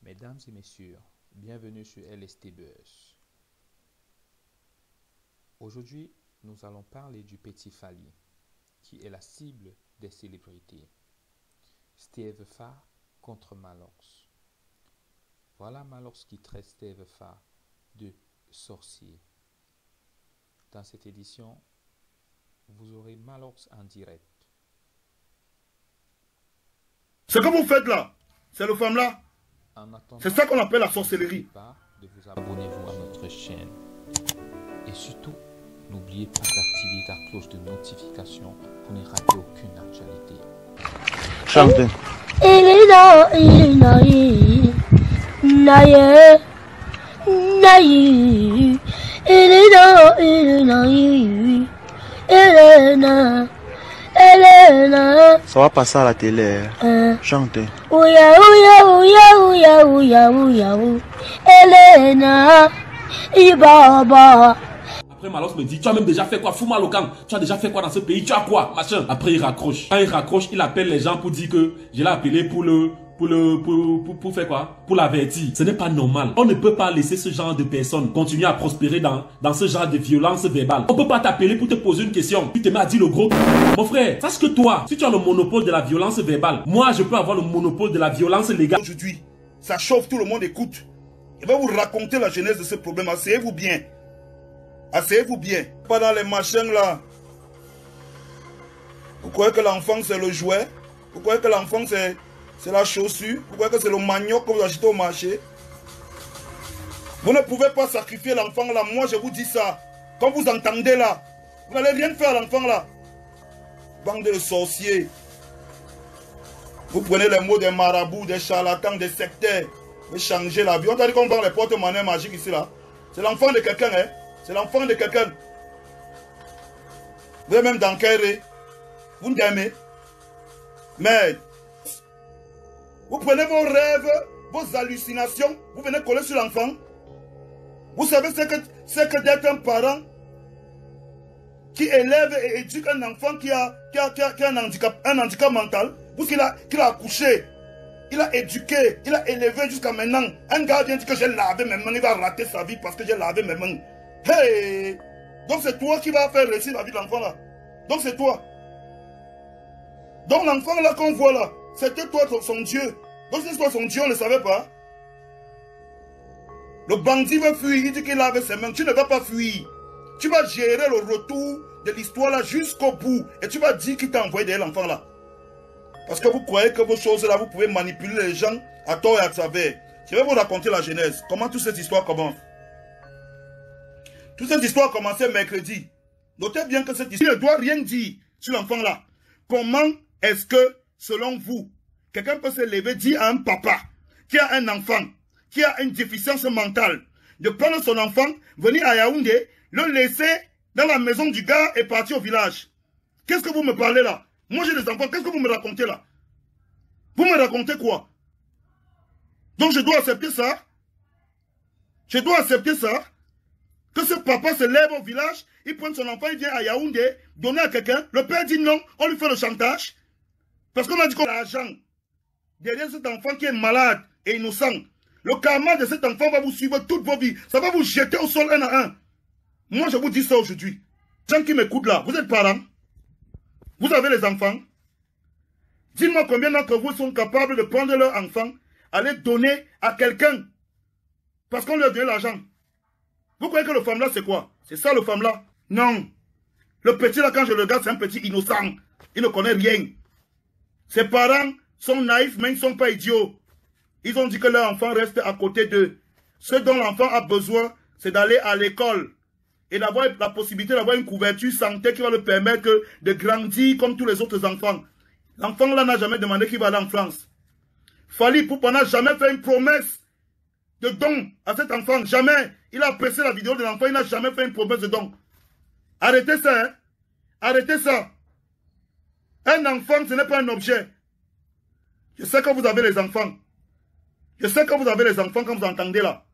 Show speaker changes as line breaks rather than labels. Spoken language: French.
Mesdames et messieurs, bienvenue sur LST Buzz. Aujourd'hui, nous allons parler du petit Fally, qui est la cible des célébrités. Steve Fa contre Malox. Voilà Malox qui traite Steve Fa de sorcier. Dans cette édition, vous aurez Malox en direct.
Ce que vous faites là, c'est le femme là. C'est ça qu'on appelle la sorcellerie.
N'oubliez pas de vous abonner à notre chaîne. Et surtout, n'oubliez pas d'activer la cloche de notification pour ne rater aucune actualité.
Chantez. Ça va passer à la télé. Chantez.
Ouya ouya ouya ouya ouya ouya ouya Elena Ibaba.
Après Malox me dit, tu as même déjà fait quoi? Fous-moi le camp. Tu as déjà fait quoi dans ce pays? Tu as quoi? Machin. Après il raccroche. Quand il raccroche, il appelle les gens pour dire que je l'ai appelé pour faire quoi? Pour l'avertir. Ce n'est pas normal. On ne peut pas laisser ce genre de personnes continuer à prospérer dans ce genre de violence verbale. On peut pas t'appeler pour te poser une question. Tu te mets à dire le gros. Mon frère, sache que toi, si tu as le monopole de la violence verbale, moi je peux avoir le monopole de la violence légale.
Aujourd'hui, ça chauffe, tout le monde écoute. Je vais vous raconter la genèse de ce problème. Asseyez-vous bien. Asseyez-vous bien. Pas dans les machins là. Vous croyez que l'enfant c'est le jouet? Vous croyez que l'enfant c'est la chaussure? Vous croyez que c'est le manioc que vous achetez au marché? Vous ne pouvez pas sacrifier l'enfant là. Moi je vous dis ça. Quand vous entendez là, vous n'allez rien faire à l'enfant là. Bande de sorciers. Vous prenez les mots des marabouts, des charlatans, des sectaires. Vous changez la vie. On t'a dit qu'on vend les porte-monnaies magiques ici là. C'est l'enfant de quelqu'un, hein. C'est l'enfant de quelqu'un. Vous êtes même dans quel. Vous m'aimez. Mais vous prenez vos rêves, vos hallucinations, vous venez coller sur l'enfant. Vous savez ce que d'être un parent qui élève et éduque un enfant qui a un handicap mental. Vous qu'il a accouché, il a éduqué, il a élevé jusqu'à maintenant. Un gars vient dire que j'ai lavé mes mains, il va rater sa vie parce que j'ai lavé mes mains. Hey! Donc c'est toi qui vas faire réussir la vie de l'enfant là. Donc c'est toi. Donc l'enfant là qu'on voit là, c'était toi son Dieu. Donc c'est toi son Dieu, on ne le savait pas. Le bandit veut fuir, il dit qu'il lave ses mains. Tu ne vas pas fuir. Tu vas gérer le retour de l'histoire là jusqu'au bout. Et tu vas dire qu'il t'a envoyé derrière l'enfant là. Parce que vous croyez que vos choses là, vous pouvez manipuler les gens à tort et à travers. Je vais vous raconter la genèse. Comment toute cette histoire commence. Toute cette histoire a commencé mercredi. Notez bien que cette histoire ne doit rien dire sur l'enfant là. Comment est-ce que, selon vous, quelqu'un peut se lever, dire à un papa qui a un enfant, qui a une déficience mentale, de prendre son enfant, venir à Yaoundé, le laisser dans la maison du gars et partir au village? Qu'est-ce que vous me parlez là? Moi j'ai des enfants, qu'est-ce que vous me racontez là? Vous me racontez quoi? Donc je dois accepter ça? Je dois accepter ça? Que ce papa se lève au village, il prend son enfant, il vient à Yaoundé, donner à quelqu'un, le père dit non, on lui fait le chantage. Parce qu'on a dit qu'on a l'argent. Derrière cet enfant qui est malade et innocent, le karma de cet enfant va vous suivre toute vos vies. Ça va vous jeter au sol un à un. Moi je vous dis ça aujourd'hui. Les gens qui m'écoutent là, vous êtes parents? Vous avez les enfants? Dites-moi combien d'entre vous sont capables de prendre leur enfant, aller donner à quelqu'un parce qu'on leur donne l'argent. Vous croyez que le femme là c'est quoi? C'est ça le femme là? Non. Le petit là quand je le regarde c'est un petit innocent. Il ne connaît rien. Ses parents sont naïfs mais ils ne sont pas idiots. Ils ont dit que leur enfant reste à côté d'eux. Ce dont l'enfant a besoin c'est d'aller à l'école et d'avoir la possibilité d'avoir une couverture santé qui va le permettre de grandir comme tous les autres enfants. L'enfant là n'a jamais demandé qu'il va aller en France. Fally Ipupa n'a jamais fait une promesse de don à cet enfant. Jamais. Il a apprécié la vidéo de l'enfant. Il n'a jamais fait une promesse de don. Arrêtez ça. Hein? Arrêtez ça. Un enfant, ce n'est pas un objet. Je sais que vous avez les enfants. Je sais que vous avez les enfants quand vous entendez là.